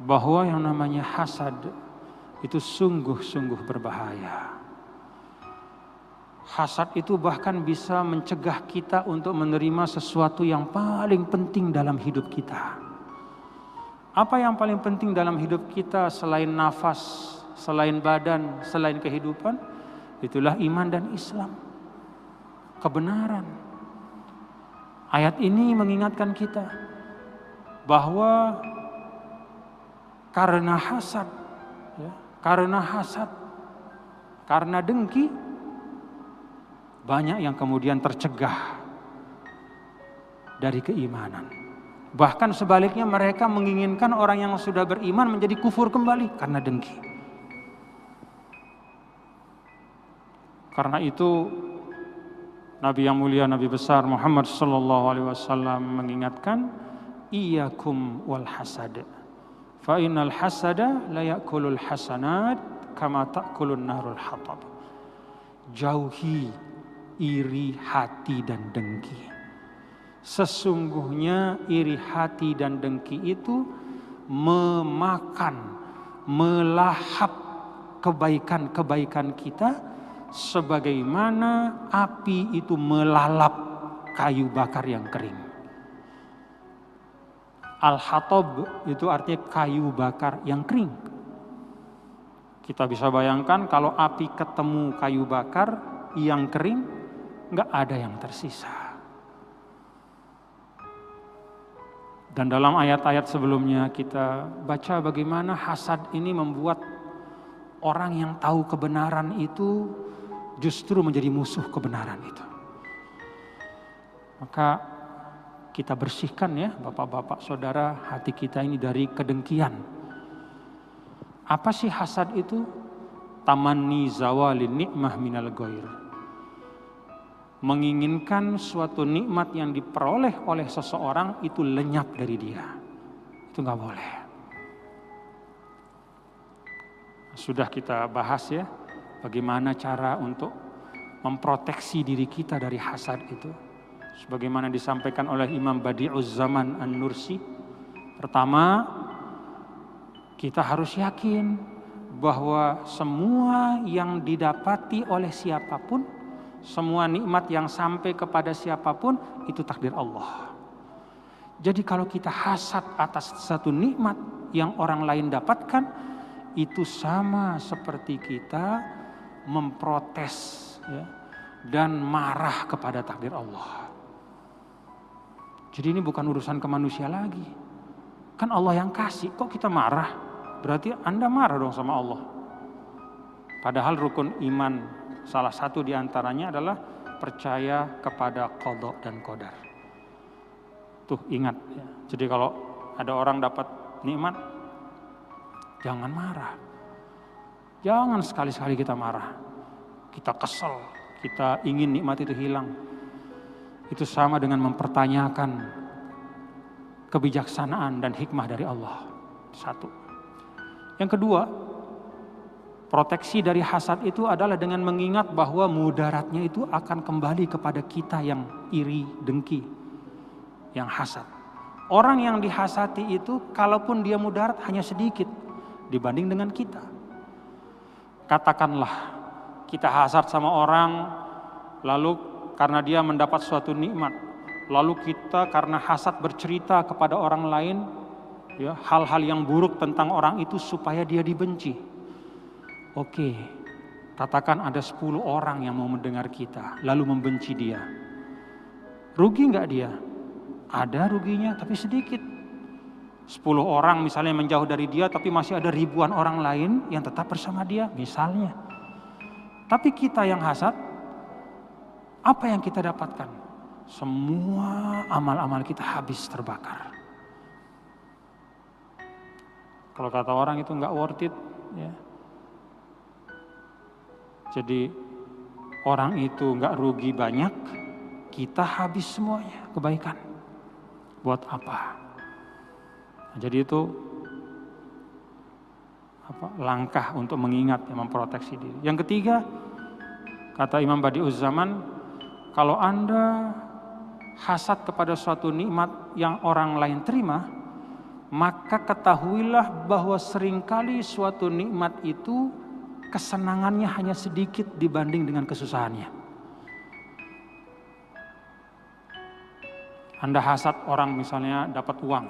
Bahwa yang namanya hasad itu sungguh-sungguh berbahaya. Hasad itu bahkan bisa mencegah kita untuk menerima sesuatu yang paling penting dalam hidup kita. Apa yang paling penting dalam hidup kita selain nafas, selain badan, selain kehidupan? Itulah iman dan Islam. Kebenaran. Ayat ini mengingatkan kita bahwa karena hasad, karena dengki, banyak yang kemudian tercegah dari keimanan. Bahkan sebaliknya mereka menginginkan orang yang sudah beriman menjadi kufur kembali karena dengki. Karena itu Nabi yang mulia, Nabi besar Muhammad sallallahu alaihi wasallam mengingatkan, iyyakum wal hasad. Fa innal hasada la ya'kulul hasanat kama ta'kulun narul hatab. Jauhi iri hati dan dengki. Sesungguhnya iri hati dan dengki itu memakan, melahap kebaikan-kebaikan kita sebagaimana api itu melalap kayu bakar yang kering. Al-hatab itu artinya kayu bakar yang kering. Kita bisa bayangkan kalau api ketemu kayu bakar yang kering, nggak ada yang tersisa. Dan dalam ayat-ayat sebelumnya kita baca bagaimana hasad ini membuat orang yang tahu kebenaran itu justru menjadi musuh kebenaran itu. Maka kita bersihkan ya bapak-bapak saudara hati kita ini dari kedengkian. Apa sih hasad itu? Tamanni zawalin nikmah minal ghair. Menginginkan suatu nikmat yang diperoleh oleh seseorang itu lenyap dari dia. Itu nggak boleh. Sudah kita bahas ya, bagaimana cara untuk memproteksi diri kita dari hasad itu. Sebagaimana disampaikan oleh Imam Badi'uz Zaman An-Nursi. Pertama, kita harus yakin bahwa semua yang didapati oleh siapapun, semua nikmat yang sampai kepada siapapun itu takdir Allah. Jadi kalau kita hasad atas satu nikmat yang orang lain dapatkan, itu sama seperti kita memprotes ya, dan marah kepada takdir Allah. Jadi ini bukan urusan ke manusia lagi. Kan Allah yang kasih, kok kita marah? Berarti Anda marah dong sama Allah. Padahal rukun iman salah satu diantaranya adalah percaya kepada qada dan qadar. Tuh ingat ya. Jadi kalau ada orang dapat nikmat, jangan marah. Jangan sekali-sekali kita marah. Kita kesel, kita ingin nikmat itu hilang. Itu sama dengan mempertanyakan kebijaksanaan dan hikmah dari Allah. Satu. Yang kedua, proteksi dari hasad itu adalah dengan mengingat bahwa mudaratnya itu akan kembali kepada kita yang iri, dengki, yang hasad. Orang yang dihasati itu kalaupun dia mudarat hanya sedikit dibanding dengan kita. Katakanlah kita hasad sama orang, lalu karena dia mendapat suatu nikmat, lalu kita karena hasad bercerita kepada orang lain ya, hal-hal yang buruk tentang orang itu supaya dia dibenci. Oke, katakan ada 10 orang yang mau mendengar kita lalu membenci dia. Rugi nggak dia? Ada ruginya tapi sedikit. 10 orang misalnya menjauh dari dia tapi masih ada ribuan orang lain yang tetap bersama dia misalnya. Tapi kita yang hasad, apa yang kita dapatkan? Semua amal-amal kita habis terbakar. Kalau kata orang itu nggak worth it ya. Jadi orang itu nggak rugi banyak, kita habis semuanya kebaikan. Buat apa? Jadi itu langkah untuk mengingat, memproteksi diri. Yang ketiga, kata Imam Badi'uz Zaman, kalau Anda hasad kepada suatu nikmat yang orang lain terima, maka ketahuilah bahwa seringkali suatu nikmat itu kesenangannya hanya sedikit dibanding dengan kesusahannya. Anda hasad orang misalnya dapat uang.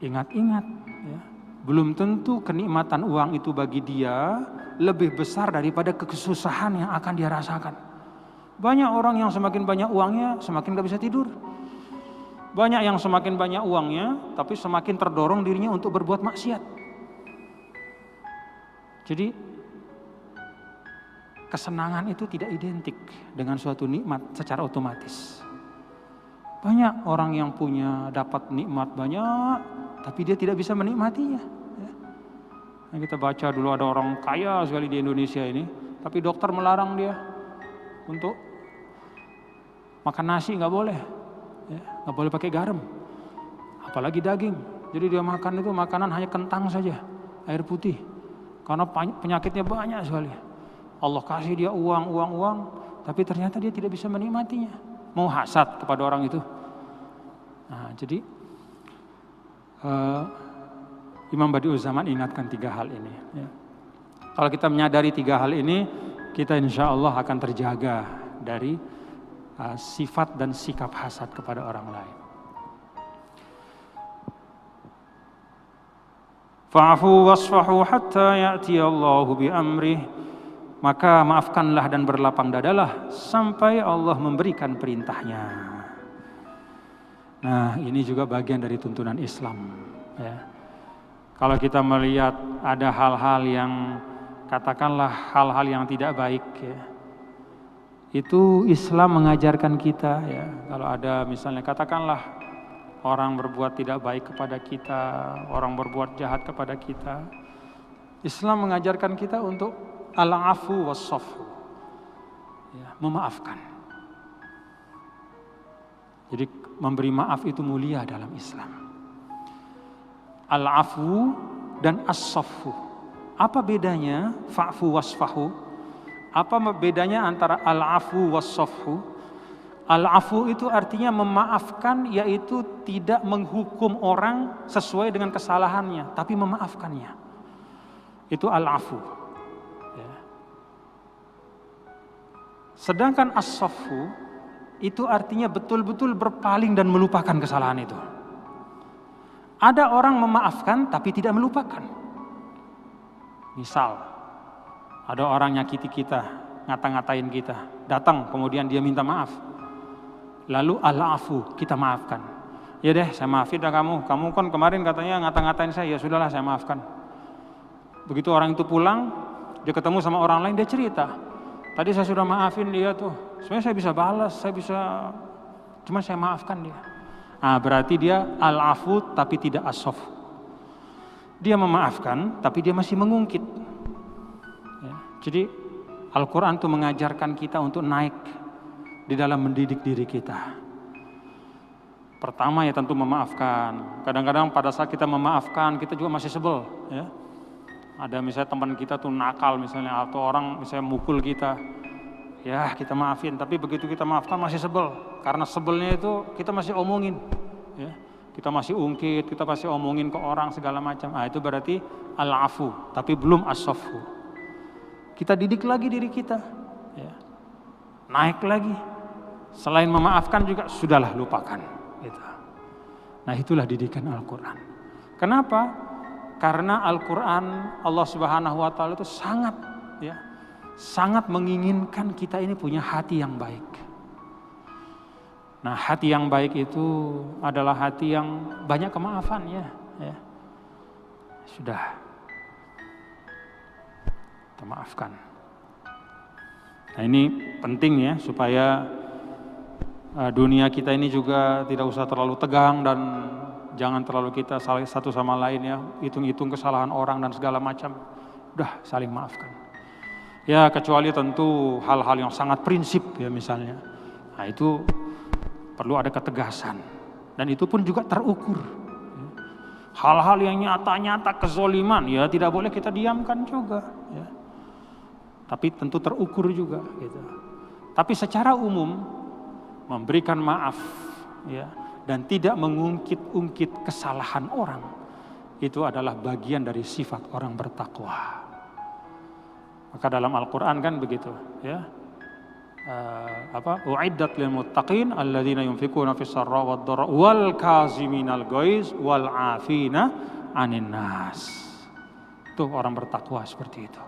Ingat-ingat ya, belum tentu kenikmatan uang itu bagi dia lebih besar daripada kesusahan yang akan dia rasakan. Banyak orang yang semakin banyak uangnya semakin gak bisa tidur. Banyak yang semakin banyak uangnya tapi semakin terdorong dirinya untuk berbuat maksiat. Jadi kesenangan itu tidak identik dengan suatu nikmat secara otomatis. Banyak orang yang punya dapat nikmat banyak tapi dia tidak bisa menikmatinya. Nah, kita baca dulu ada orang kaya sekali di Indonesia ini, tapi dokter melarang dia untuk makan nasi, nggak boleh. Nggak boleh pakai garam, apalagi daging. Jadi dia makan itu makanan hanya kentang saja, air putih, karena penyakitnya banyak sekali. Allah kasih dia uang, tapi ternyata dia tidak bisa menikmatinya. Mau hasad kepada orang itu. Nah, jadi Imam Badi'uz Zaman ingatkan 3 hal ini. Ya. Kalau kita menyadari 3 hal ini, kita insya Allah akan terjaga dari sifat dan sikap hasad kepada orang lain. Fa'fu wasfahu hatta ya'tiyallahu bi'amrih. Maka maafkanlah dan berlapang dadalah sampai Allah memberikan perintahnya. Nah, ini juga bagian dari tuntunan Islam. Ya. Kalau kita melihat ada hal-hal yang katakanlah hal-hal yang tidak baik, ya, itu Islam mengajarkan kita, ya, kalau ada misalnya katakanlah orang berbuat tidak baik kepada kita, orang berbuat jahat kepada kita, Islam mengajarkan kita untuk al-afu was-safhu, ya, memaafkan. Jadi memberi maaf itu mulia dalam Islam. Al-afu dan as-safhu. Apa bedanya fa'fu wasfahu? Apa bedanya antara al-afu was-safhu? Al-afu itu artinya memaafkan, yaitu tidak menghukum orang sesuai dengan kesalahannya, tapi memaafkannya. Itu al-afu. Ya. Sedangkan as-safhu itu artinya betul-betul berpaling dan melupakan kesalahan itu. Ada orang memaafkan tapi tidak melupakan. Misal, ada orang nyakiti kita, ngata-ngatain kita, datang kemudian dia minta maaf. Lalu al-afu, kita maafkan. Ya deh, saya maafin dah kamu kan kemarin katanya ngata-ngatain saya, ya sudahlah saya maafkan. Begitu orang itu pulang, dia ketemu sama orang lain, dia cerita. Tadi saya sudah maafin dia tuh, sebenarnya saya bisa balas, cuma saya maafkan dia. Nah, berarti dia al-afu tapi tidak as-saf. Dia memaafkan tapi dia masih mengungkit. Ya, jadi Al-Quran itu mengajarkan kita untuk naik di dalam mendidik diri kita. Pertama ya tentu memaafkan. Kadang-kadang pada saat kita memaafkan kita juga masih sebel. Ya. Ada misalnya teman kita tuh nakal misalnya, atau orang misalnya mukul kita. Ya kita maafin, tapi begitu kita maafkan masih sebel. Karena sebelnya itu kita masih omongin. Ya. Kita masih ungkit, kita masih omongin ke orang segala macam. Ah, itu berarti al-afu, tapi belum as-safhu. Kita didik lagi diri kita. Ya. Naik lagi. Selain memaafkan juga sudahlah lupakan. Gitu. Nah itulah didikan Al-Quran. Kenapa? Karena Al-Quran Allah Subhanahu Wa Taala itu sangat menginginkan kita ini punya hati yang baik. Nah hati yang baik itu adalah hati yang banyak kemaafannya. Ya. Sudah, kita maafkan. Nah ini penting ya supaya dunia kita ini juga tidak usah terlalu tegang dan jangan terlalu kita saling satu sama lain ya, hitung-hitung kesalahan orang dan segala macam. Udah saling maafkan. Ya kecuali tentu hal-hal yang sangat prinsip ya misalnya. Nah itu perlu ada ketegasan. Dan itu pun juga terukur. Hal-hal yang nyata-nyata kezoliman ya tidak boleh kita diamkan juga. Ya. Tapi tentu terukur juga. Gitu. Tapi secara umum memberikan maaf, ya, dan tidak mengungkit-ungkit kesalahan orang. Itu adalah bagian dari sifat orang bertakwa. Maka dalam Al-Quran kan begitu, ya. Uiddat lil muttaqin alladzina yunfikuna fis sarra wad dharra wal kaziminal ghaiz wal afina 'anil nas. Itu orang bertakwa seperti itu.